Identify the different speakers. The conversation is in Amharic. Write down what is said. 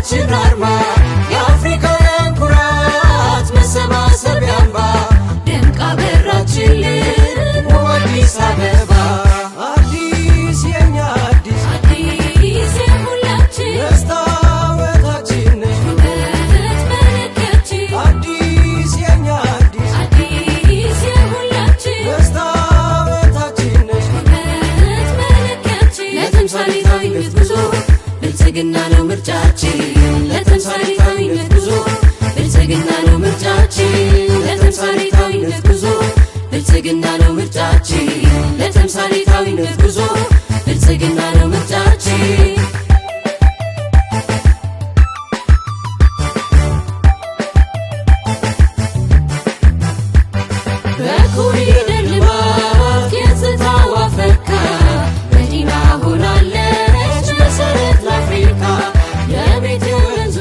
Speaker 1: የልማታችን አርማ የአፍሪካውያን ኩራት መሰባሰቢያ አምባ ደምቃ በራችልን አዲስ አበባ
Speaker 2: አዲስ የኛ አዲስ
Speaker 1: አዲስ የሁላችን
Speaker 2: መስታወታችን ነሽ
Speaker 1: ውበት መለኪያችን
Speaker 2: አዲስ የኛ አዲስ
Speaker 1: አዲስ የሁላችን
Speaker 2: መስታወታችን ነሽ
Speaker 1: ውበት መለኪያችን ለተምሳሌታዊነት ጉዞ ብልጽግና ነው ምርጫችን ለተምሳሌታዊነት ጉዞ ብልጽግና ነው ምርጫችን ለተምሳሌታዊነት ጉዞ ብልጽግና ነው ምርጫችን ለተምሳሌታዊነት ጉዞ ብልጽግና ነው ምርጫችን በኮሪደር ልማት ገጽታዋ ፈካ መዲና ሆናለች መሰረት ለአፍሪካ የቤት የወንዙ